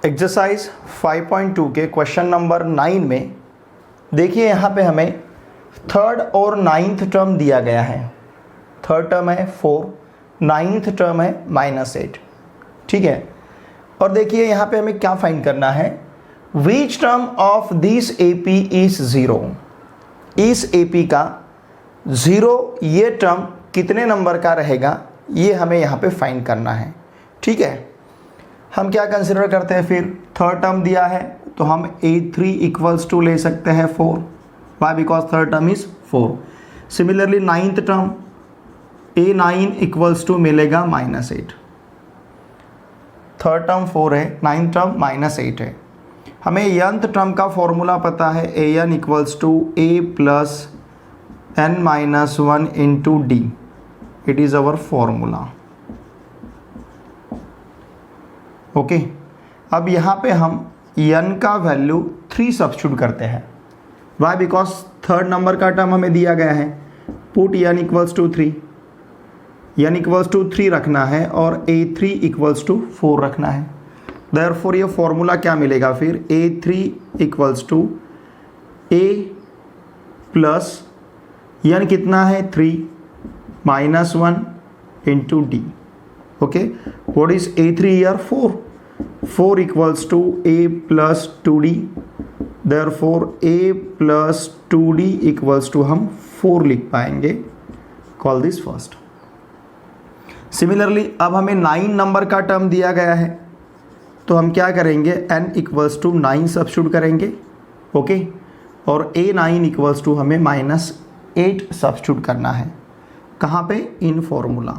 Exercise 5.2 के question number 9 में देखिए यहाँ पे हमें थर्ड और नाइन्थ टर्म दिया गया है। थर्ड टर्म है 4, नाइन्थ टर्म है -8। ठीक है, और देखिए यहाँ पे हमें क्या फाइंड करना है, which term of this AP is 0। इस AP का 0 ये टर्म कितने नंबर का रहेगा, ये हमें यहाँ पे फाइंड करना है। ठीक है, हम क्या कंसिडर करते हैं, फिर थर्ड टर्म दिया है तो हम A3 इक्वल्स टू ले सकते हैं 4। Why? Because third term is 4। Similarly ninth term A9 equals to मिलेगा -8। थर्ड टर्म 4 है, नाइन्थ टर्म -8 है। हमें nth टर्म का फॉर्मूला पता है, AN equals to A plus n-1 into D। It is our formula. Okay, अब यहाँ पे हम n का वैल्यू 3 सब्स्टिट्यूट करते हैं। वाई? बिकॉज थर्ड नंबर का टर्म हमें दिया गया है। Put n equals to 3, n equals to 3 रखना है और A3 इक्वल्स टू 4 रखना है। देयरफॉर ये फॉर्मूला क्या मिलेगा फिर, A3 equals to A plus n कितना है 3 -1 into D। Okay, what is A3 here 4 equals to A plus 2D। Therefore A plus 2D equals to हम 4 लिख पाएंगे। Call this first. सिमिलरली अब हमें 9 नंबर का टर्म दिया गया है तो हम क्या करेंगे, n इक्वल्स टू 9 सब्स्टिट्यूट करेंगे। ओके, और A9 इक्वल्स टू हमें -8 सब्स्टिट्यूट करना है। कहाँ पे? इन फॉर्मूला।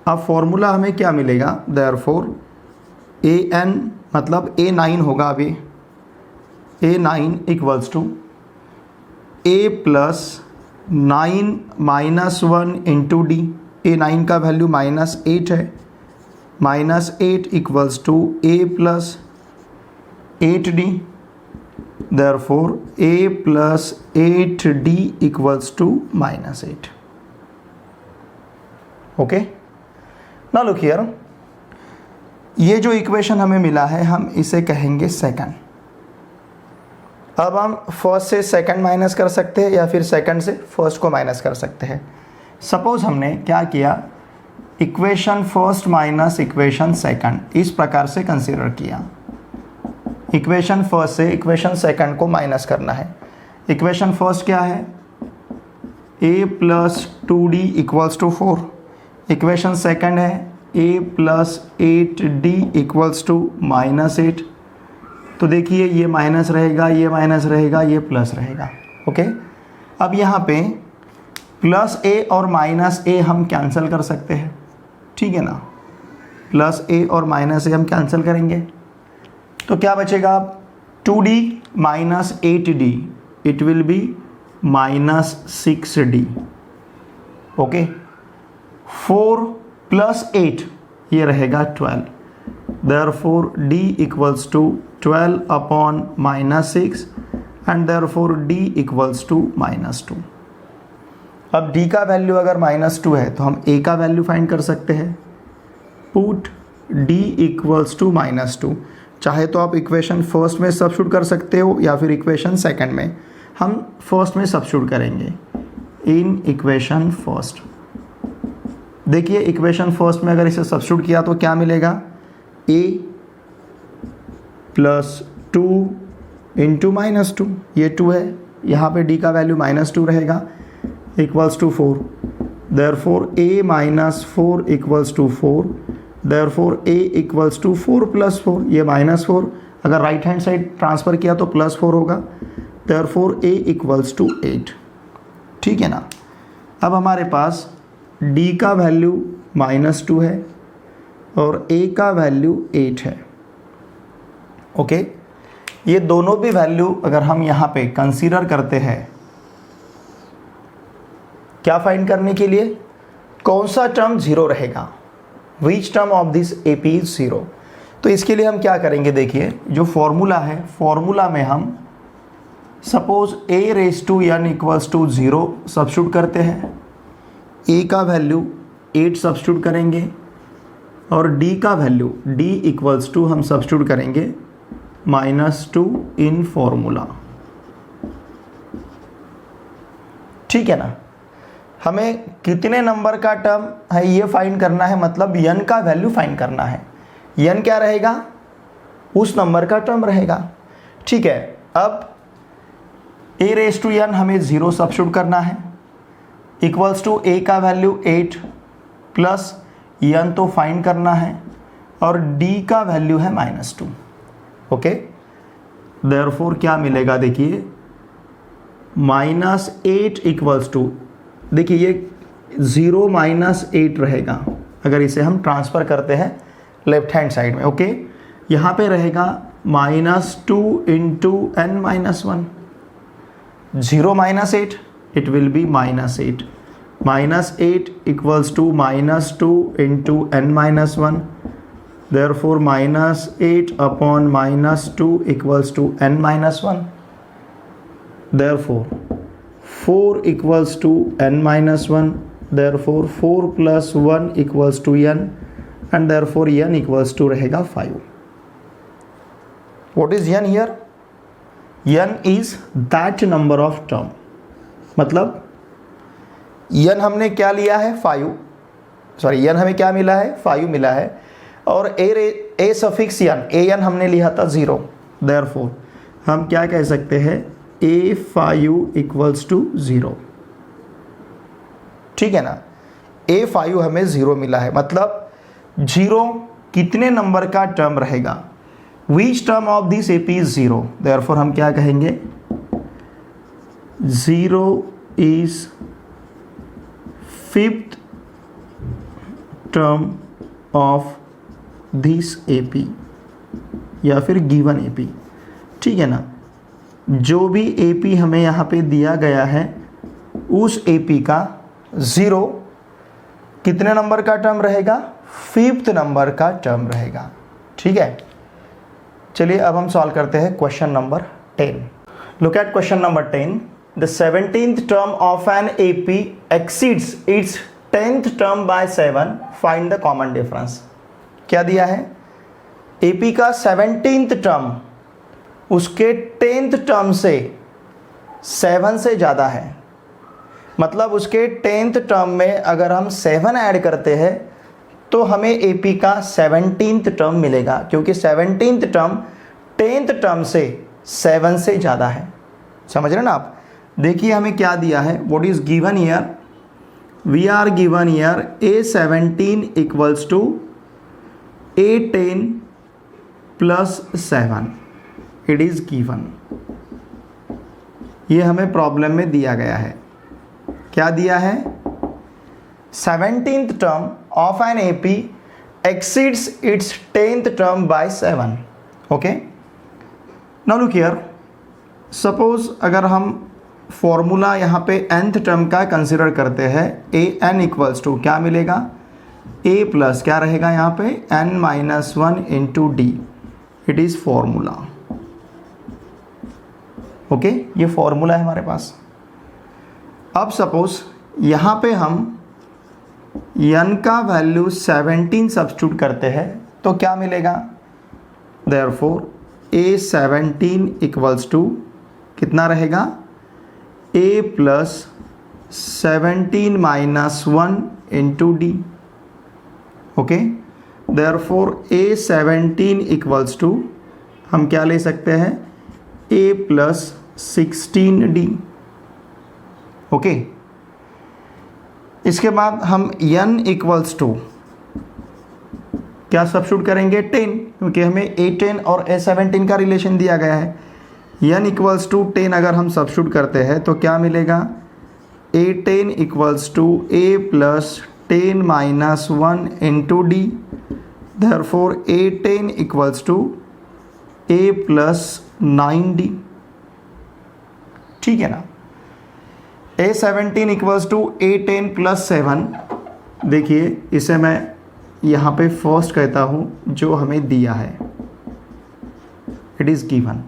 अब फॉर्मूला हमें क्या मिलेगा, देयरफॉर AN मतलब A9 होगा। अभी A9 equals to A plus 9 -1 into D। A9 का वैल्यू -8 है, -8 equals to A plus 8D। Therefore A plus 8D equals to -8। Okay, now look here, ये जो इक्वेशन हमें मिला है हम इसे कहेंगे सेकंड। अब हम फर्स्ट से सेकंड माइनस कर सकते हैं या फिर सेकंड से फर्स्ट को माइनस कर सकते हैं। सपोज हमने क्या किया, equation first minus equation second इस प्रकार से कंसीडर किया। इक्वेशन फर्स्ट से इक्वेशन सेकंड को माइनस करना है। इक्वेशन फर्स्ट क्या है, A plus 2D equals to 4। Equation second है A plus 8D equals to -8। तो देखिए ये माइनस रहेगा, ये माइनस रहेगा, ये प्लस रहेगा। ओके, अब यहाँ पे प्लस A और माइनस A हम कैंसिल कर सकते हैं। ठीक है ना, प्लस A और माइनस A हम कैंसिल करेंगे तो क्या बचेगा, 2D minus 8D it will be -6D। Okay, 4 plus 8 ये रहेगा 12। Therefore D equals to 12 upon -6 and therefore D equals to -2। अब D का वैल्यू अगर -2 है तो हम A का वैल्यू फाइंड कर सकते हैं। Put D equals to -2। चाहे तो आप इक्वेशन फर्स्ट में सब्स्टिट्यूट कर सकते हो या फिर इक्वेशन सेकंड में। हम फर्स्ट में सब्स्टिट्यूट करेंगे। इन इक्वेशन फर्स्ट, देखिए इक्वेशन फर्स्ट में अगर इसे सब्स्टिट्यूट किया तो क्या मिलेगा, A प्लस 2 इंटू -2, ये 2 है, यहाँ पे D का वैल्यू -2 रहेगा, equals to 4। Therefore A -4 equals to 4। Therefore A equals to 4 plus 4, ये -4 अगर राइट हैंड साइड ट्रांसफ़र किया तो +4 होगा। Therefore A equals to 8। ठीक है ना, अब हमारे पास D का वैल्यू -2 है और A का वैल्यू 8 है। ओके, ये दोनों भी वैल्यू अगर हम यहाँ पे कंसीडर करते हैं, क्या फाइंड करने के लिए, कौन सा टर्म 0 रहेगा, which term of this AP is 0। तो इसके लिए हम क्या करेंगे, देखिए जो फॉर्मूला है, फॉर्मूला में हम suppose A⁴n equals to 0 substitute करते हैं। A का वैल्यू 8 सब्स्टिट्यूट करेंगे, और d का वैल्यू d इक्वल्स टू हम सब्स्टिट्यूट करेंगे -2 इन फॉर्मूला। ठीक है ना। हमें कितने नंबर का टर्म है ये फाइंड करना है, मतलब n का वैल्यू फाइंड करना है। n क्या रहेगा, उस नंबर का टर्म रहेगा। ठीक है, अब a रेज़ टू n हमें 0 सब्स्टिट्यूट करना है, इक्वल्स टू a का वैल्यू 8 प्लस n तो फाइंड करना है और d का वैल्यू है -2। ओके, देयरफॉर क्या मिलेगा, देखिए -8 इक्वल्स टू, देखिए ये 0 -8 रहेगा अगर इसे हम ट्रांसफ़र करते हैं लेफ्ट हैंड साइड में। ओके, यहाँ पे रहेगा -2 into n-1, 0 -8 it will be -8, -8 equals to -2 into n-1, therefore -8 upon -2 equals to n-1, therefore 4 equals to n-1, therefore 4 plus 1 equals to n, and therefore n equals to रहेगा 5। What is n here, n is that number of term, मतलब n हमने क्या लिया है 5, sorry n हमें क्या मिला है 5 मिला है, और a सफिक्स n हमने लिया था 0, देयरफॉर हम क्या कह सकते हैं A5 इक्वल्स टू 0। ठीक है ना, A5 हमें 0 मिला है, मतलब 0 कितने नंबर का टर्म रहेगा, which term of this AP is 0, therefore हम क्या कहेंगे 0 is 5th term of this AP या फिर गिवन AP। ठीक है ना, जो भी AP हमें यहाँ पे दिया गया है उस AP का 0 कितने नंबर का टर्म रहेगा, 5th नंबर का टर्म रहेगा। ठीक है, चलिए अब हम सॉल्व करते हैं question number 10। Look at question number 10। The 17th term of an AP exceeds its 10th term by 7, find the common difference. क्या दिया है, AP का 17th टर्म उसके 10th टर्म से 7 से ज़्यादा है, मतलब उसके 10th टर्म में अगर हम 7 ऐड करते हैं तो हमें AP का 17th टर्म मिलेगा, क्योंकि 17th टर्म 10th टर्म से 7 से ज़्यादा है। समझ रहे हैं ना आप। देखिए हमें क्या दिया है, what is given here, we are given here A17 equals to A10 plus 7, it is given. ये हमें प्रॉब्लम में दिया गया है। क्या दिया है, 17th term of an AP exceeds its 10th term by 7। Okay, now look here, suppose अगर हम फॉर्मूला यहाँ पे nth टर्म का कंसिडर करते हैं, an इक्वल्स टू क्या मिलेगा, a प्लस क्या रहेगा यहाँ पे n-1 into d, it is formula. Okay, ये फॉर्मूला है हमारे पास। अब सपोज यहाँ पे हम n का वैल्यू 17 सब्स्टिट्यूट करते हैं तो क्या मिलेगा, देयरफॉर A17 इक्वल्स टू कितना रहेगा, a plus 17 minus 1 into d. Okay, therefore A17 equals to हम क्या ले सकते हैं, a प्लस 16d। ओके, इसके बाद हम n इक्वल्स टू क्या सब्स्टिट्यूट करेंगे 10, क्योंकि हमें A10 और A17 का रिलेशन दिया गया है। n इक्वल्स टू 10 अगर हम सब्स्टिट्यूट करते हैं तो क्या मिलेगा, A10 equals to a plus 10 minus 1 into d, therefore A10 equals to a plus 9d। ठीक है ना, A17 equals to A10 plus 7। देखिए इसे मैं यहाँ पे फर्स्ट कहता हूँ जो हमें दिया है, it is given.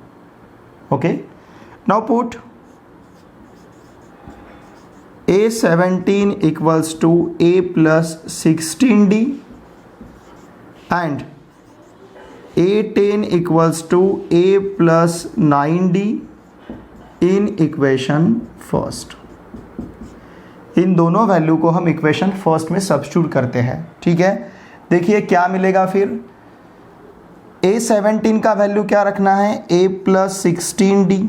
Okay, now put A17 equals to a plus 16d and A10 equals to A plus 9D in equation first. इन दोनों वैल्यू को हम इक्वेशन फर्स्ट में सब्स्टिट्यूट करते हैं। ठीक है, देखिए क्या मिलेगा फिर। A17 का वैल्यू क्या रखना है, A plus 16D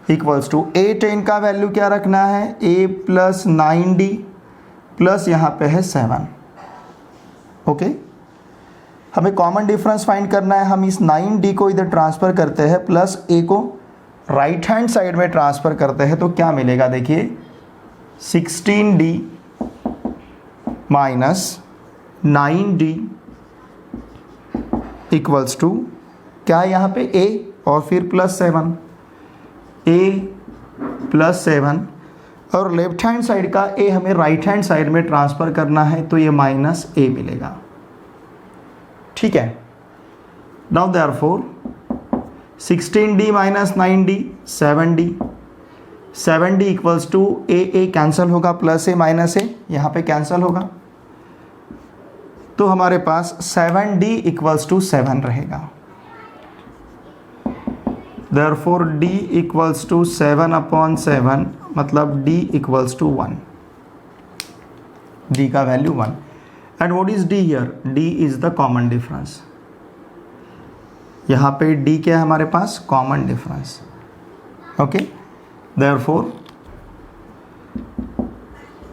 equals to A10 का वैल्यू क्या रखना है, A प्लस 9D प्लस यहाँ पे है 7। ओके, हमें कॉमन डिफरेंस फाइंड करना है। हम इस 9D को इधर ट्रांसफ़र करते हैं प्लस A को राइट हैंड साइड में ट्रांसफ़र करते हैं, तो क्या मिलेगा देखिए 16D minus 9D equals to क्या है यहाँ पे A और फिर प्लस 7, A प्लस 7 और लेफ्ट हैंड साइड का A हमें राइट हैंड साइड में ट्रांसफ़र करना है, तो ये माइनस A मिलेगा। ठीक है, now therefore 16D minus 9D 7D, 7D equals to A cancel होगा, प्लस A माइनस A यहाँ पे कैंसिल होगा, तो हमारे पास 7D इक्वल्स टू 7 रहेगा। देयरफॉर D इक्वल्स टू 7/7 मतलब D इक्वल्स टू 1, D का value 1। And what is D here, D is the common difference. यहाँ पे D क्या है हमारे पास, common difference. Okay, therefore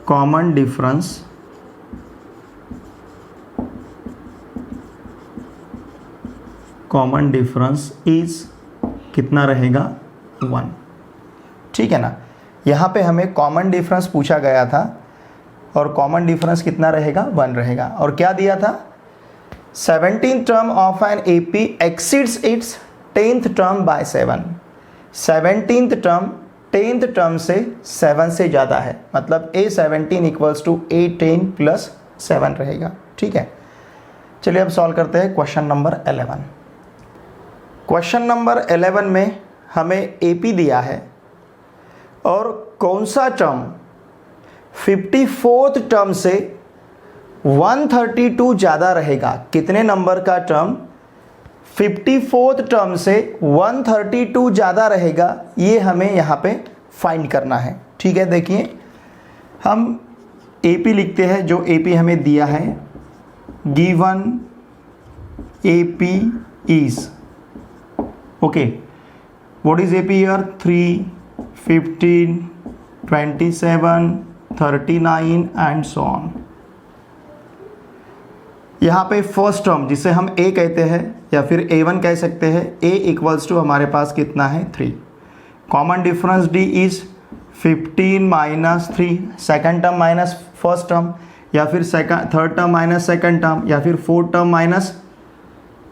common difference is कितना रहेगा, 1। ठीक है ना, यहाँ पे हमें कॉमन डिफरेंस पूछा गया था और कॉमन डिफरेंस कितना रहेगा, 1 रहेगा। और क्या दिया था, 17th term of an AP exceeds its 10th term by 7। 17th term 10th term से 7 से ज़्यादा है, मतलब A17 equals to A10 plus 7 रहेगा। ठीक है, चलिए अब सॉल्व करते हैं क्वेश्चन नंबर 11। क्वेश्चन नंबर 11 में हमें AP दिया है और कौन सा टर्म 54th टर्म से 132 ज़्यादा रहेगा। कितने नंबर का टर्म 54th टर्म से 132 ज़्यादा रहेगा, ये हमें यहाँ पे फाइंड करना है। ठीक है, देखिए हम AP लिखते हैं, जो AP हमें दिया है, given AP is okay, what is AP here, 3, 15, 27, 39 and so on. यहाँ पे फर्स्ट टर्म जिसे हम A कहते हैं या फिर A1 कह सकते हैं, A इक्वल्स टू हमारे पास कितना है, 3। Common difference D is 15 minus 3, second term minus first term, या फिर third term minus second term, या फिर fourth term minus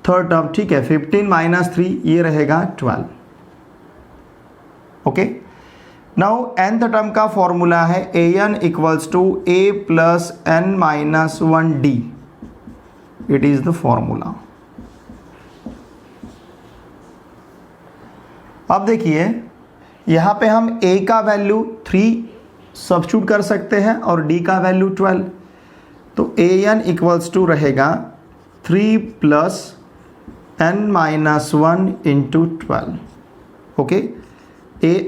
third term. ठीक है, 15 माइनस 3 ये रहेगा 12। ओके, नाउ nth टर्म का फॉर्मूला है an equals to A plus n minus 1D, it is the formula. अब देखिए यहाँ पे हम A का वैल्यू 3 सब्स्टिट्यूट कर सकते हैं और D का वैल्यू 12, तो an इक्वल्स टू रहेगा 3 plus n minus 1 into 12। Okay,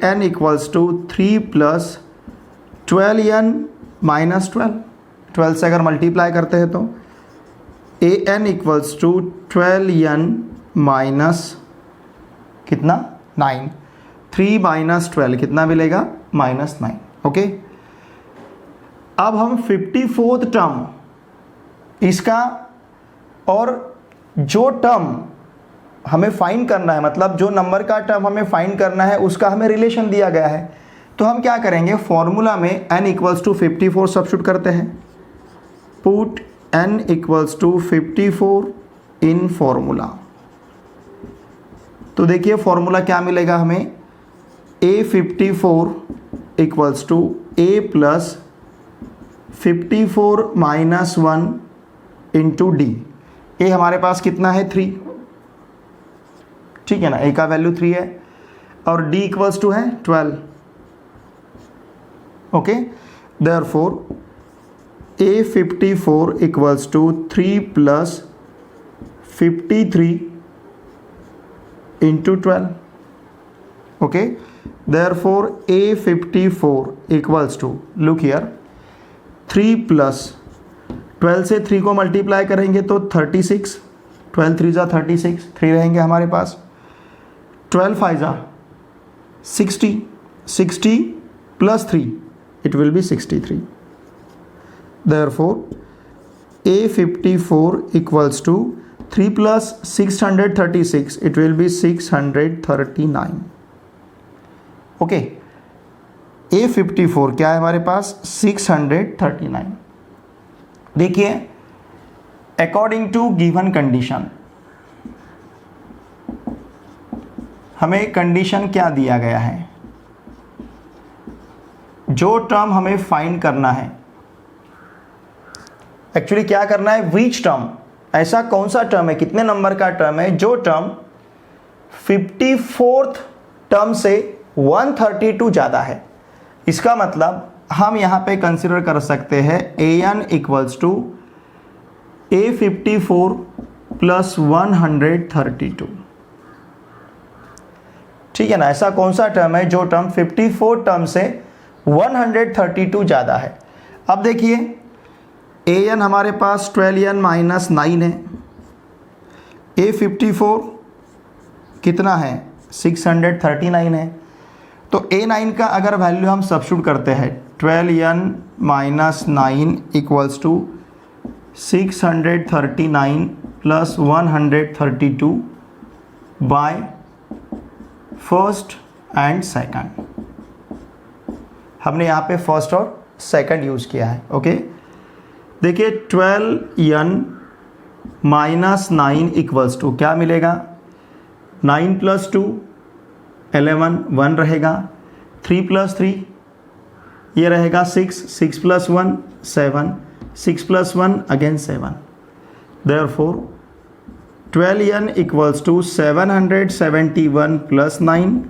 an equals to 3 plus 12n minus 12 से अगर मल्टीप्लाई करते हैं तो an equals to 12n minus कितना, 9। 3 माइनस 12 कितना मिलेगा, माइनस 9। ओके, अब हम 54th टर्म इसका, और जो टर्म हमें फाइंड करना है, मतलब जो नंबर का टर्म हमें फाइंड करना है उसका हमें रिलेशन दिया गया है, तो हम क्या करेंगे, फॉर्मूला में n इक्वल्स टू 54 सब्स्टिट्यूट करते हैं। Put n equals to 54 in formula, तो देखिए फॉर्मूला क्या मिलेगा हमें, A54 equals to A plus 54 minus 1 into D। A हमारे पास कितना है, 3। ठीक है ना, A का वैल्यू 3 है और D इक्वल्स टू है 12। Okay, therefore A54 equals to 3 plus 53 into 12. Okay, therefore A54 equals to, look here, 3 plus 12 से 3 को मल्टीप्लाई करेंगे तो 36, 12 3 जा 36, 3 रहेंगे हमारे पास, 12 5 जा 60, 60 plus 3, it will be 63. Therefore A54 equals to 3 plus 636, it will be 639. Okay, A54 क्या है हमारे पास, 639. देखिए, अकॉर्डिंग टू गिवन कंडीशन, हमें कंडीशन क्या दिया गया है, जो टर्म हमें फाइंड करना है, एक्चुअली क्या करना है, विच टर्म, ऐसा कौन सा टर्म है, कितने नंबर का टर्म है जो टर्म 54th टर्म से 132 ज़्यादा है. इसका मतलब हम यहाँ पे कंसिडर कर सकते हैं an equals to A54 plus 132. ठीक है ना, ऐसा कौन सा टर्म है जो टर्म 54 टर्म से 132 ज़्यादा है. अब देखिए, an हमारे पास 12n माइनस 9 है, A54 कितना है, 639 है. तो A9 का अगर वैल्यू हम सब्स्टिट्यूट करते हैं, 12n minus 9 equals to 639 plus 132 by first and second. हमने यहाँ पे फर्स्ट और सेकंड यूज़ किया है. ओके, देखिए 12n माइनस 9 इक्वल्स टू क्या मिलेगा, 9 प्लस 2 11, 1 रहेगा, 3 प्लस 3 ये रहेगा 6, 6 plus 1 7, 6 plus 1 again 7. Therefore 12n equals to 771 plus 9.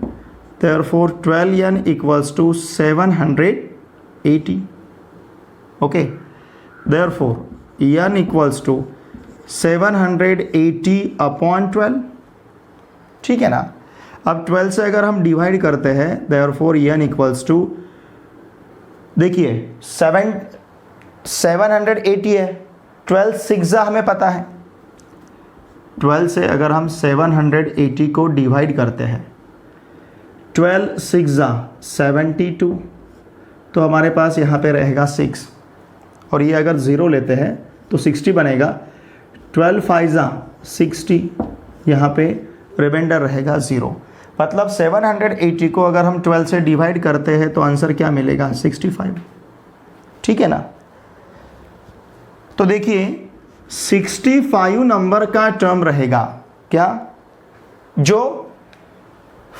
Therefore 12n equals to 780. Okay, therefore n equals to 780 upon 12. ठीक है ना. अब 12 से अगर हम डिवाइड करते हैं, therefore n equals to, देखिए 780 है, 12 6 हमें पता है, 12 से अगर हम 780 को डिवाइड करते हैं, 12 6 72, तो हमारे पास यहाँ पे रहेगा 6, और ये अगर 0 लेते हैं तो 60 बनेगा, 12 5 60, यहाँ पे रिमाइंडर रहेगा 0. मतलब 780 को अगर हम 12 से डिवाइड करते हैं तो आंसर क्या मिलेगा, 65. ठीक है ना. तो देखिए 65 नंबर का टर्म रहेगा क्या, जो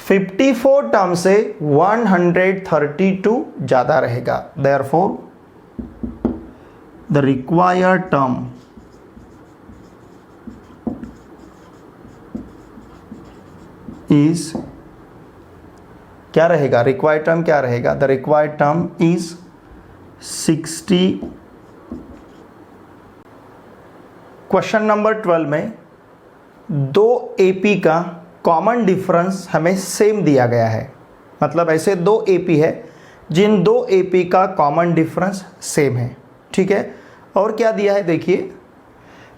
54 टर्म से 132 ज़्यादा रहेगा. Therefore the required term is क्या रहेगा, रिक्वायर्ड टर्म क्या रहेगा, the required term is 60. Question number 12 में दो एपी का कॉमन डिफरेंस हमें सेम दिया गया है. मतलब ऐसे दो एपी है जिन दो एपी का कॉमन डिफरेंस सेम है. ठीक है, और क्या दिया है, देखिए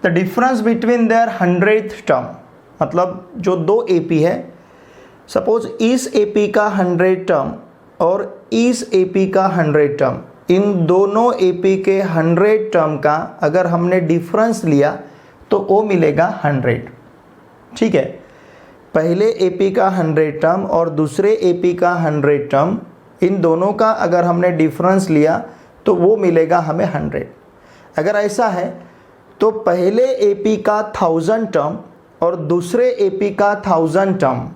the difference between there 100th term, मतलब जो दो एपी है, सपोज इस एपी का 100 टर्म और इस एपी का 100 टर्म, इन दोनों एपी के 100 टर्म का अगर हमने डिफरेंस लिया तो वो मिलेगा 100. ठीक है, पहले एपी का 100 टर्म और दूसरे एपी का 100 टर्म, इन दोनों का अगर हमने डिफरेंस लिया तो वो मिलेगा हमें 100. अगर ऐसा है तो पहले एपी का 1000 टर्म और दूसरे एपी का 1000 टर्म,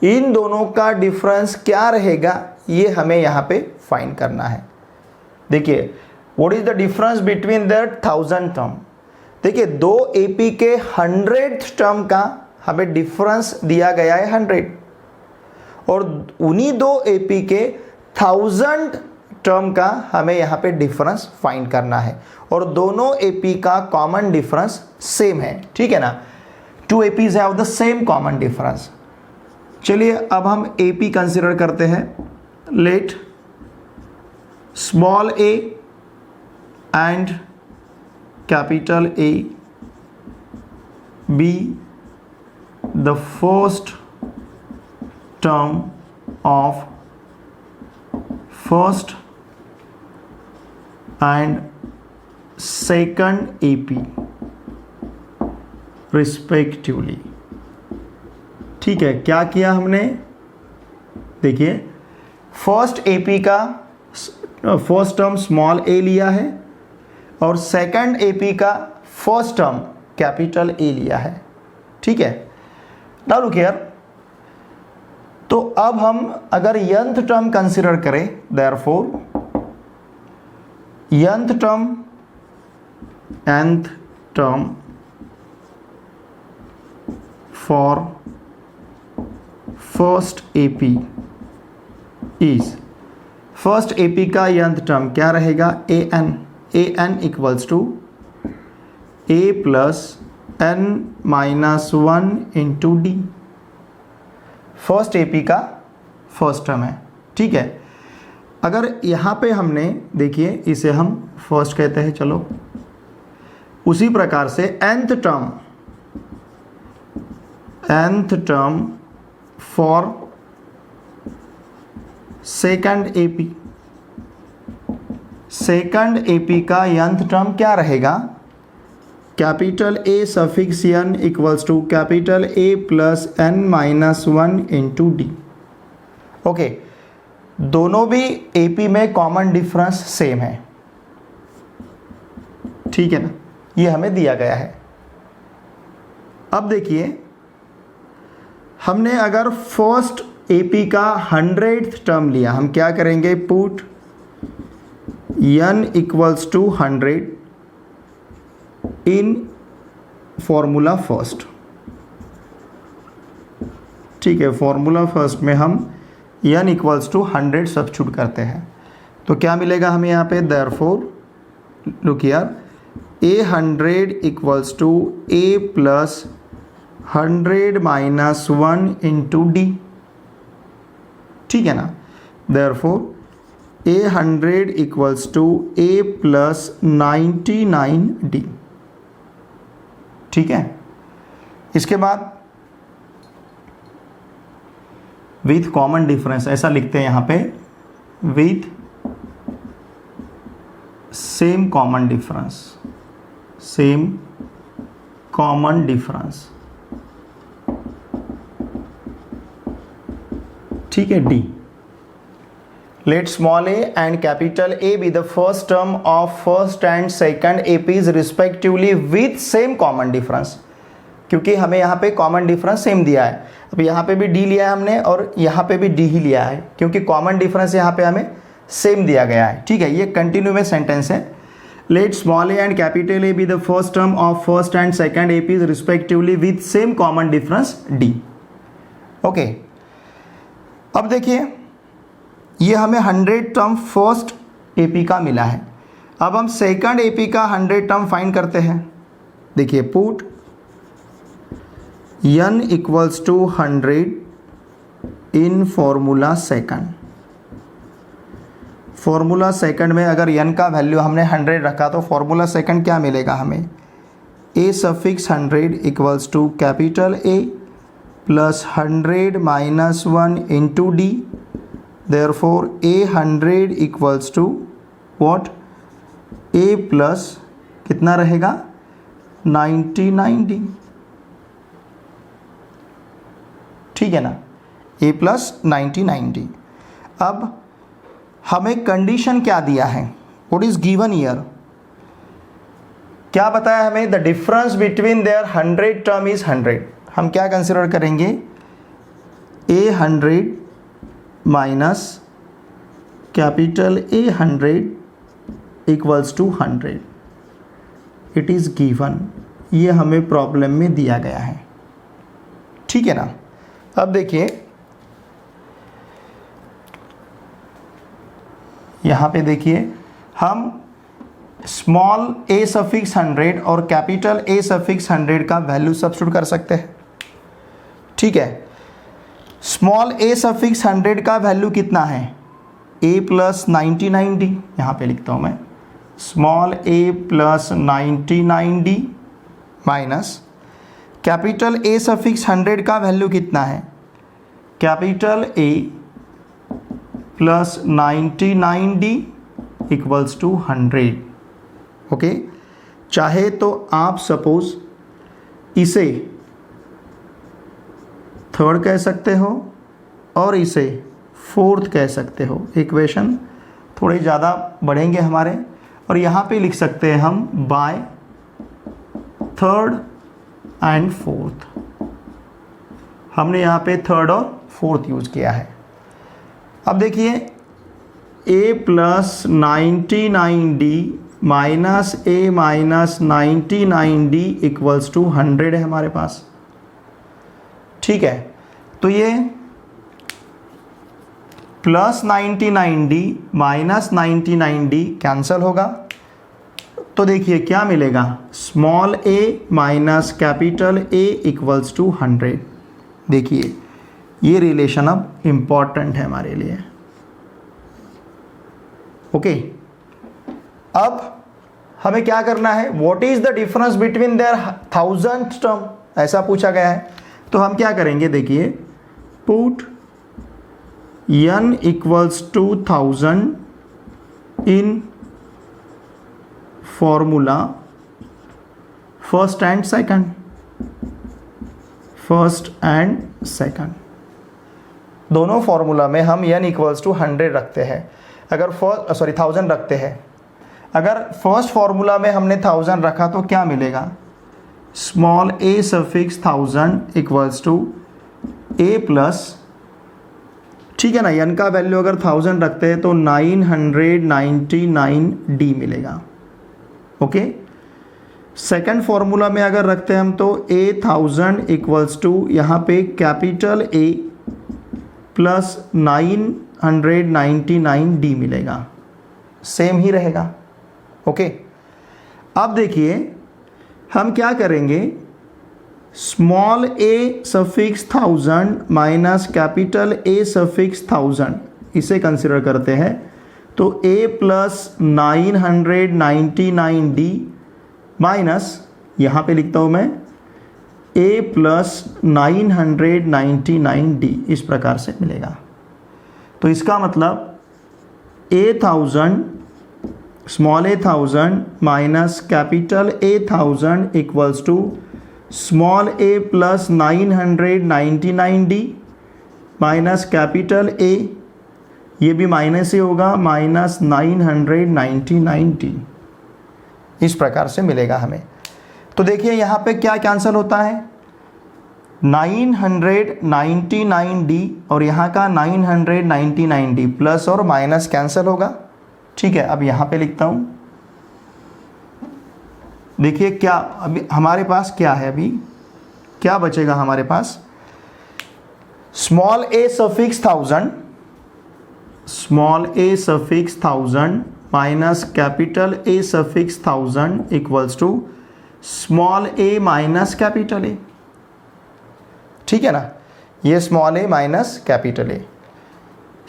इन दोनों का डिफरेंस क्या रहेगा, ये हमें यहाँ पे फाइंड करना है. देखिए what is the difference between there 1000 term. देखिए दो एपी के 100th टर्म का हमें डिफरेंस दिया गया है 100, और उन्हीं दो एपी के 1000 टर्म का हमें यहाँ पे डिफरेंस फाइंड करना है और दोनों एपी का कॉमन डिफरेंस सेम है, ठीक है ना। Two APs have the same common difference. चलिए अब हम एपी कंसिडर करते हैं। Let small a and capital A be the first term of first and second AP respectively. ठीक है, क्या किया हमने, देखिए फर्स्ट एपी का फर्स्ट टर्म स्मॉल ए लिया है और सेकंड एपी का फर्स्ट टर्म कैपिटल ए लिया है, ठीक है। नाउ लुक हियर, तो अब हम अगर nth टर्म कंसिडर करें, therefore nth term for first AP is, first AP का nth टर्म क्या रहेगा, an equals to a plus n minus 1 into d. First AP का फर्स्ट टर्म है, ठीक है। अगर यहाँ पे हमने देखिए इसे हम फर्स्ट कहते हैं, चलो उसी प्रकार से nth term for second AP का nth टर्म क्या रहेगा, capital A suffix n equals to capital A plus n minus 1 into d. Okay, दोनों भी एपी में कॉमन डिफरेंस सेम है, ठीक है ना, ये हमें दिया गया है। अब देखिए हमने अगर फर्स्ट एपी का 100th टर्म लिया, हम क्या करेंगे, put n equals to 100 in formula first, ठीक है। फॉर्मूला फर्स्ट में हम n इक्वल्स टू 100 सब्स्टिट्यूट करते हैं, तो क्या मिलेगा हमें यहाँ पे, therefore look here, a100 equals to a plus 100 minus 1 into d, ठीक है ना। Therefore a100 equals to a plus 99 d, ठीक है। इसके बाद विथ कॉमन डिफरेंस ऐसा लिखते हैं यहाँ पे, विथ सेम कॉमन डिफरेंस, ठीक है, D. Late small a and capital A be the first term of first and second APs respectively with same common difference, क्योंकि हमें यहाँ पे कॉमन डिफरेंस सेम दिया है। अब यहाँ पे भी डी लिया है हमने और यहाँ पे भी डी ही लिया है, क्योंकि कॉमन डिफरेंस यहाँ पे हमें सेम दिया गया है, ठीक है। ये कंटिन्यूअस सेंटेंस है। Late small a and capital A be the first term of first and second APs respectively with same common difference D. Okay, अब देखिए ये हमें 100 टर्म फर्स्ट एपी का मिला है। अब हम सेकंड एपी का 100 टर्म फाइंड करते हैं। देखिए put n equals to 100 in formula second. Formula second में अगर n का वैल्यू हमने 100 रखा तो फॉर्मूला सेकंड क्या मिलेगा हमें, a suffix 100 equals to capital A plus 100 minus 1 into d. Therefore a100 equals to what, a plus कितना रहेगा 99d, ठीक है ना, a प्लस 99d। अब हमें कंडीशन क्या दिया है, व्हाट इज गिवन ईयर, क्या बताया हमें, the difference between their 100 term is 100। हम क्या कंसिडर करेंगे, a100 minus capital A100 equals to 100, it is given, ये हमें प्रॉब्लम में दिया गया है, ठीक है ना। अब देखिए यहाँ पे देखिए हम स्मॉल a सफिक्स 100 और कैपिटल A सफिक्स 100 का वैल्यू सब्स्टिट्यूट कर सकते हैं। ठीक है, स्मॉल a सफिक्स 100 का वैल्यू कितना है, a प्लस 99d, यहाँ पे लिखता हूँ मैं small a plus 99d minus capital A suffix 100 का वैल्यू कितना है, capital A plus 99d equals to 100। Okay, चाहे तो आप सपोज इसे थर्ड कह सकते हो और इसे फोर्थ कह सकते हो, इक्वेशन थोड़े ज़्यादा बढ़ेंगे हमारे, और यहाँ पे लिख सकते हैं हम बाय थर्ड एंड फोर्थ। हमने यहाँ पे थर्ड और फोर्थ यूज़ किया है। अब देखिए a plus 99d minus a minus 99d equals to 100 है हमारे पास। ठीक है, तो ये plus 99d minus 99d cancel होगा, तो देखिए क्या मिलेगा, small a minus capital A equals to 100। देखिए ये रिलेशन अब इम्पॉर्टेंट है हमारे लिए। ओके, अब हमें क्या करना है, what is the difference between their 1000th term, ऐसा पूछा गया है। तो हम क्या करेंगे, देखिए put n equals to 1000 in formula first and second, first and second दोनों फॉर्मूला में हम n इक्वल्स टू 100 रखते हैं। अगर 1000 रखते हैं, अगर फर्स्ट फॉर्मूला में हमने 1000 रखा तो क्या मिलेगा, small a suffix 1000 equals to a plus, ठीक है ना, n का वैल्यू अगर 1000 रखते हैं तो 999d मिलेगा। ओके, सेकंड फॉर्मूला में अगर रखते हैं हम तो a 1000 इक्वल्स टू यहाँ पे कैपिटल A प्लस 999d मिलेगा, सेम ही रहेगा। ओके, अब देखिए हम क्या करेंगे, small a suffix 1000 minus capital A suffix 1000 इसे कंसिडर करते हैं, तो a प्लस 999d माइनस यहाँ पे लिखता हूँ मैं a प्लस 999d, इस प्रकार से मिलेगा। तो इसका मतलब small a 1000 minus capital A 1000 equals to small a plus 999d minus capital A, ये भी माइनस ही होगा, माइनस 999d, इस प्रकार से मिलेगा हमें। तो देखिए यहाँ पे क्या कैंसिल होता है, 999d और यहाँ का 999d प्लस और माइनस कैंसिल होगा। ठीक है, अब यहाँ पे लिखता हूँ, देखिए क्या अभी हमारे पास क्या है, अभी क्या बचेगा हमारे पास, small a suffix 1000, small a suffix 1000 minus capital A suffix 1000 equals to small a minus capital A। ठीक है ना, ये small a minus capital A।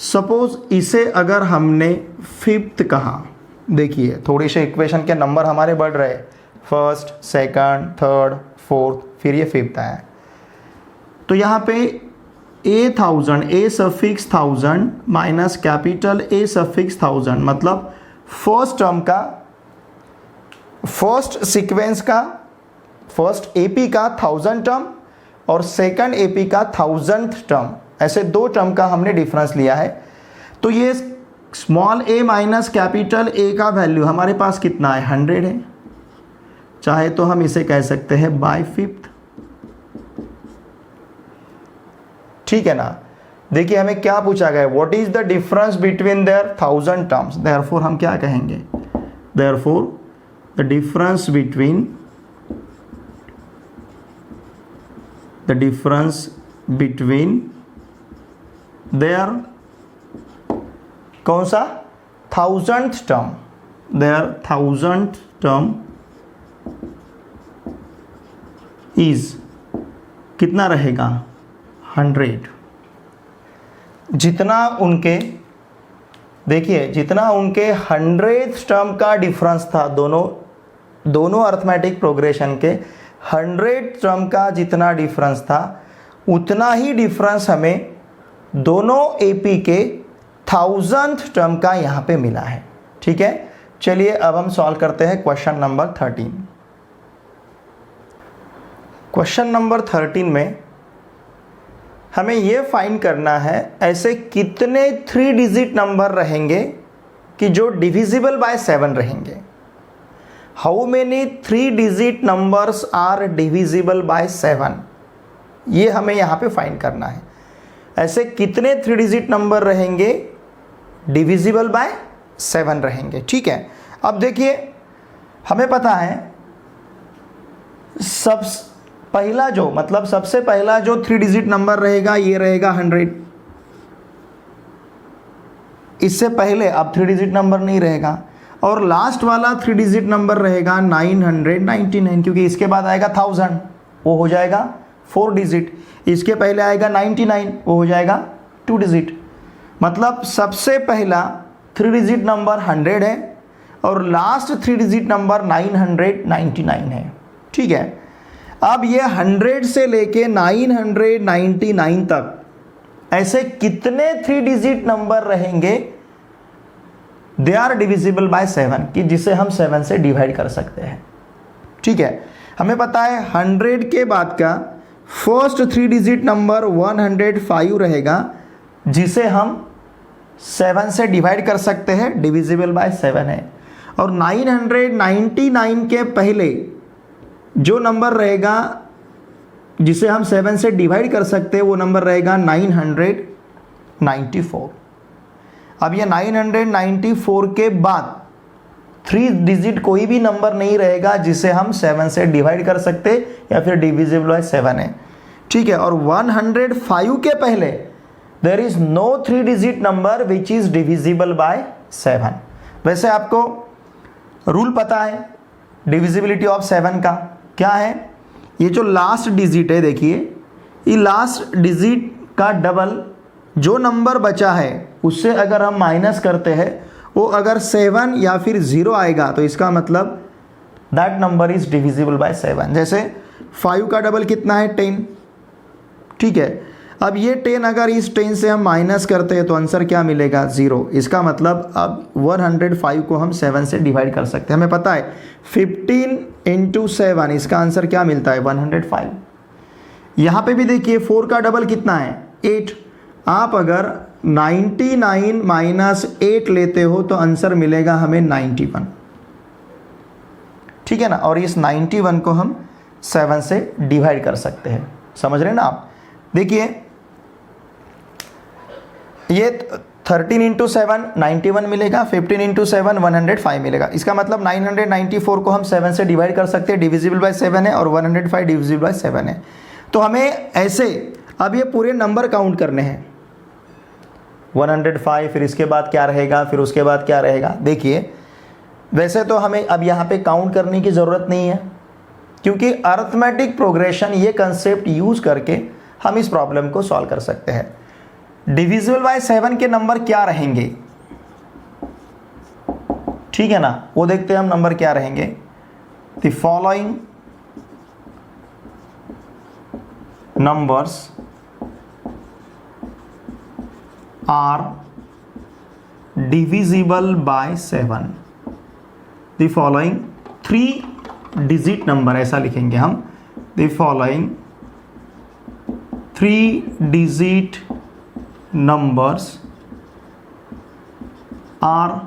Suppose इसे अगर हमने फिफ्थ कहा, देखिए थोड़ी सी इक्वेशन के नंबर हमारे बढ़ रहे, फर्स्ट, सेकंड, थर्ड, फोर्थ, फिर ये फिफ्थ आया, तो यहाँ पे a suffix 1000 minus capital A suffix 1000 मतलब फर्स्ट टर्म का, फर्स्ट सीक्वेंस का, फर्स्ट AP का 1000 टर्म और सेकंड AP का 1000th टर्म, ऐसे दो टर्म का हमने डिफरेंस लिया है। तो ये small a minus capital A का वैल्यू हमारे पास कितना है, 100 है, चाहे तो हम इसे कह सकते हैं बाय फिफ्थ। ठीक है ना, देखिए हमें क्या पूछा गया, what is the difference between there 1000 terms, therefore हम क्या कहेंगे, therefore the difference between there कौन सा 1000th term, their 1000th term is कितना रहेगा 100। जितना उनके देखिए जितना उनके 100th टर्म का डिफरेंस था, दोनों अर्थमेटिक प्रोग्रेशन के 100th टर्म का जितना डिफरेंस था, उतना ही डिफरेंस हमें दोनों एपी के 1000th टर्म का यहाँ पे मिला है। ठीक है, चलिए अब हम सॉल्व करते हैं क्वेश्चन नंबर 13। क्वेश्चन नंबर 13 में हमें ये फाइंड करना है ऐसे कितने 3 डिजिट नंबर रहेंगे कि जो डिविजिबल बाय 7 रहेंगे। How many 3 digit numbers are divisible by 7, ये हमें यहाँ पे फाइंड करना है। ऐसे कितने 3 डिजिट नंबर रहेंगे डिविजिबल बाय 7 रहेंगे। ठीक है, अब देखिए हमें पता है सबसे पहला जो 3 डिजिट नंबर रहेगा ये रहेगा 100। इससे पहले अब 3 डिजिट नंबर नहीं रहेगा, और लास्ट वाला 3 डिजिट नंबर रहेगा 999, क्योंकि इसके बाद आएगा 1000, वो हो जाएगा 4 डिजिट। इसके पहले आएगा 99, वो हो जाएगा 2 डिजिट। मतलब सबसे पहला 3 डिजिट नंबर 100 है और लास्ट 3 डिजिट नंबर 999 है। ठीक है, अब ये 100 से लेके 999 तक ऐसे कितने 3 डिजिट नंबर रहेंगे दे आर डिविजिबल बाय 7, कि जिसे हम 7 से डिवाइड कर सकते हैं। ठीक है, हमें पता है 100 के बाद का फर्स्ट 3 डिजिट नंबर 105 रहेगा, जिसे हम 7 से डिवाइड कर सकते हैं, डिविजिबल बाय 7 है। और 999 के पहले जो नंबर रहेगा जिसे हम 7 से डिवाइड कर सकते हैं, वो नंबर रहेगा 994। अब ये 994 के बाद 3 डिजिट कोई भी नंबर नहीं रहेगा जिसे हम 7 से डिवाइड कर सकते या फिर डिविजिबल बाय 7 है। ठीक है, और 105 के पहले there is no 3 digit number which is divisible by 7। वैसे आपको रूल पता है डिविजिबिलिटी ऑफ 7 का क्या है। ये जो लास्ट डिजिट है, देखिए ये लास्ट डिजिट का डबल जो नंबर बचा है उससे अगर हम माइनस करते हैं, वो अगर 7 या फिर 0 आएगा तो इसका मतलब that number is divisible by 7। जैसे 5 का डबल कितना है 10। ठीक है, अब ये 10 अगर इस 10 से हम माइनस करते हैं तो आंसर क्या मिलेगा 0। इसका मतलब अब 105 को हम 7 से डिवाइड कर सकते हैं। हमें पता है 15 × 7, इसका आंसर क्या मिलता है 105। यहाँ पे भी देखिए 4 का डबल कितना है 8। आप अगर 99 - 8 लेते हो तो आंसर मिलेगा हमें 91। ठीक है ना, और इस 91 को हम 7 से डिवाइड कर सकते हैं। समझ रहे हैं ना आप। देखिए ये 13 × 7 91 मिलेगा, 15 × 7 105 मिलेगा। इसका मतलब 994 को हम 7 से डिवाइड कर सकते हैं, डिविजिबल बाय 7 है, और 105 डिविजिबल बाय 7 है। तो हमें ऐसे अब ये पूरे नंबर काउंट करने हैं। 105, फिर इसके बाद क्या रहेगा, फिर उसके बाद क्या रहेगा। देखिए वैसे तो हमें अब यहाँ पे काउंट करने की ज़रूरत नहीं है, क्योंकि अरिथमेटिक प्रोग्रेशन ये कंसेप्ट यूज़ करके हम इस प्रॉब्लम को सॉल्व कर सकते हैं। डिविजिबल बाय 7 के नंबर क्या रहेंगे, ठीक है ना, वो देखते हैं हम नंबर क्या रहेंगे। The following numbers are divisible by 7। The following 3 digit number, ऐसा लिखेंगे हम। The following 3 digit numbers are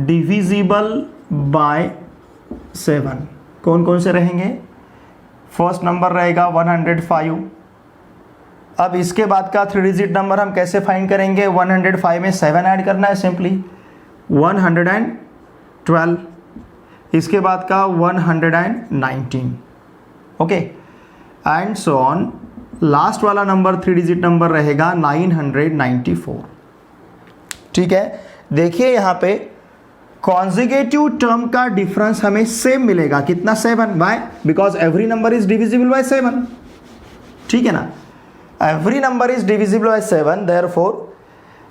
divisible by 7। कौन कौन से रहेंगे। फर्स्ट नंबर रहेगा 105। अब इसके बाद का 3 डिजिट नंबर हम कैसे फाइंड करेंगे। 105 में 7 ऐड करना है, सिंपली 112। इसके बाद का 119, okay, and so on. Last वाला नंबर 3 डिजिट नंबर रहेगा 994। ठीक है, देखिए यहाँ पे कॉन्जिगेटिव टर्म का डिफरेंस हमें सेम मिलेगा, कितना 7, why because every number is divisible by 7, ठीक है ना, every number is divisible by 7, therefore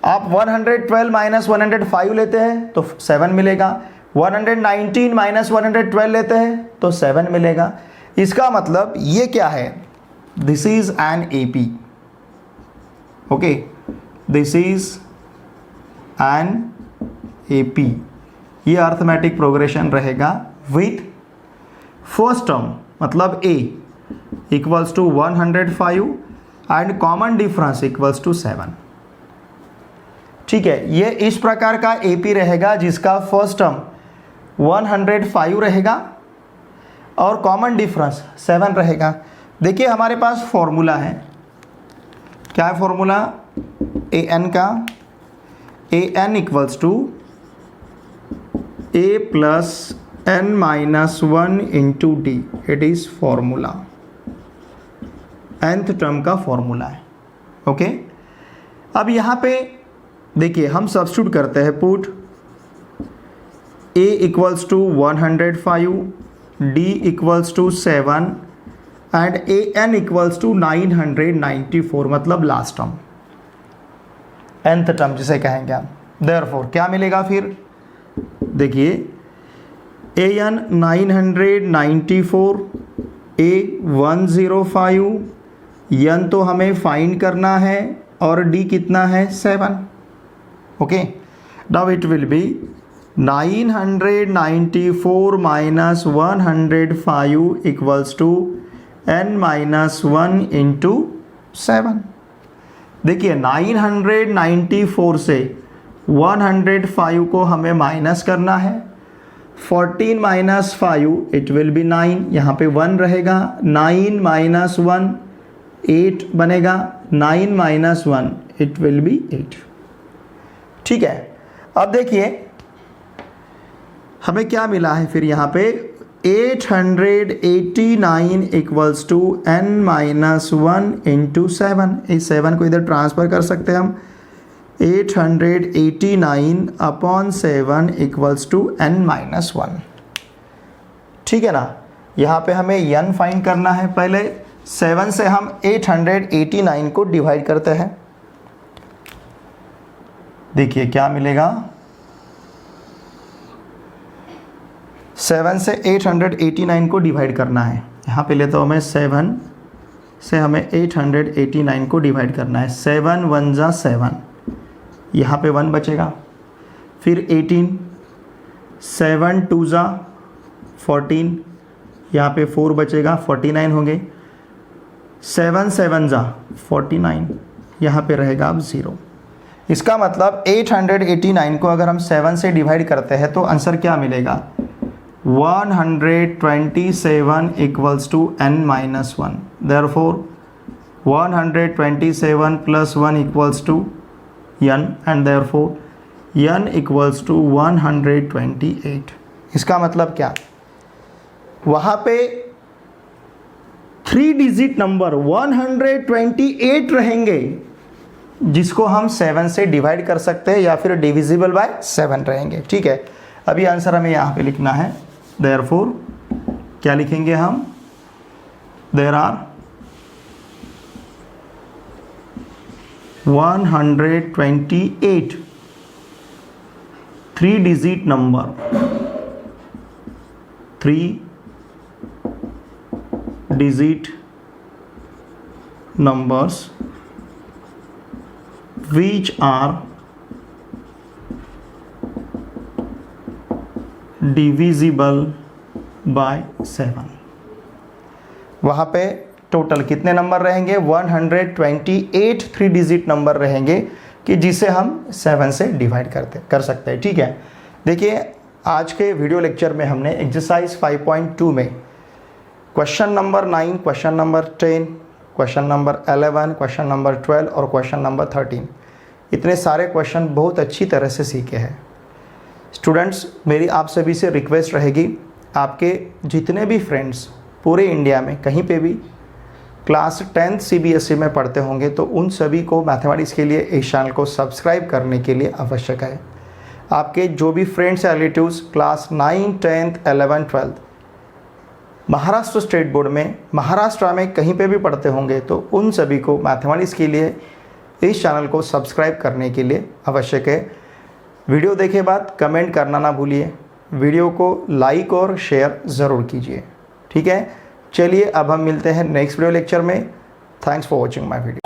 आप 112 माइनस 105 लेते हैं तो 7 मिलेगा, 119 माइनस 112 लेते हैं तो 7 मिलेगा। इसका मतलब ये क्या है, this is an AP, okay, this is an AP, ये अर्थमेटिक प्रोग्रेशन रहेगा विथ फर्स्ट टर्म मतलब a equals to 105 and common difference equals to 7, ठीक है। ये इस प्रकार का एपी रहेगा जिसका फर्स्ट टर्म 105 रहेगा और कॉमन डिफरेंस 7 रहेगा। देखिए हमारे पास फॉर्मूला है, क्या है फॉर्मूला ए एन का, A N equals to A plus N minus 1 into D, it is formula, nth term का फॉर्मूला है, ओके। अब यहाँ पे देखिए हम सब्स्टिट्यूट करते हैं, put a equals to 105, d equals to 7 and a n equals to 994, मतलब लास्ट टर्म, nth टर्म जिसे कहेंगे हम। देयरफॉर क्या मिलेगा फिर, देखिए a n 994, a 105, n तो हमें फाइंड करना है और d कितना है 7, okay. Now it will be 994 minus 105 equals to n minus 1 into 7। देखिए 994 से 105 को हमें माइनस करना है, 14 माइनस 5 इट विल बी 9, यहाँ पे 1 रहेगा, 9 माइनस 1 8 बनेगा, 9 माइनस 1 इट विल बी 8, ठीक है। अब देखिए हमें क्या मिला है फिर यहाँ पे 889 equals to n minus 1 into 7, इस 7 को इधर ट्रांसफ़र कर सकते हैं हम, 889 upon 7 equals to n minus 1, ठीक है ना। यहाँ पे हमें n फाइंड करना है, पहले 7 से हम 889 को डिवाइड करते हैं, देखिए क्या मिलेगा, 7 से 889 को डिवाइड करना है, यहाँ पे लेता हूँ मैं 7 से हमें 889 को डिवाइड करना है, 7 1 जा 7, यहाँ पे 1 बचेगा, फिर 18, 7 2 जा 14, यहाँ पे 4 बचेगा, 49 होंगे, 7 7 जा 49, यहाँ पे रहेगा अब 0। इसका मतलब 889 को अगर हम 7 से डिवाइड करते हैं तो आंसर क्या मिलेगा, 127 equals to n minus 1, therefore 127 plus 1 equals to n and therefore n equals to 128। इसका मतलब क्या, वहाँ पे 3 डिजिट नंबर 128 रहेंगे जिसको हम 7 से डिवाइड कर सकते हैं या फिर डिविजिबल बाय 7 रहेंगे, ठीक है। अभी आंसर हमें यहाँ पे लिखना है, देयरफॉर क्या लिखेंगे हम, there are 128 3 digit number, 3 digit numbers which are divisible by 7। वहाँ पे टोटल कितने नंबर रहेंगे, 128 3 डिजिट नंबर रहेंगे कि जिसे हम 7 से डिवाइड कर सकते हैं, ठीक है। देखिए आज के वीडियो लेक्चर में हमने एक्सरसाइज 5.2 में question number 9, question number 10, question number 11, question number 12 और क्वेश्चन नंबर 13, इतने सारे क्वेश्चन बहुत अच्छी तरह से सीखे हैं। स्टूडेंट्स, मेरी आप सभी से रिक्वेस्ट रहेगी, आपके जितने भी फ्रेंड्स पूरे इंडिया में कहीं पे भी क्लास 10th CBSE में पढ़ते होंगे तो उन सभी को मैथमेटिक्स के लिए इस चैनल को सब्सक्राइब करने के लिए आवश्यक है। आपके जो भी फ्रेंड्स या relatives class 9, 10th, 11th, 12th Maharashtra state board में महाराष्ट्र में कहीं पे भी पढ़ते होंगे तो उन सभी को मैथमेटिक्स के लिए इस चैनल को सब्सक्राइब करने के लिए आवश्यक है। वीडियो देखे बाद कमेंट करना ना भूलिए, वीडियो को लाइक और शेयर ज़रूर कीजिए। ठीक है, चलिए अब हम मिलते हैं नेक्स्ट वीडियो लेक्चर में। Thanks for watching my video.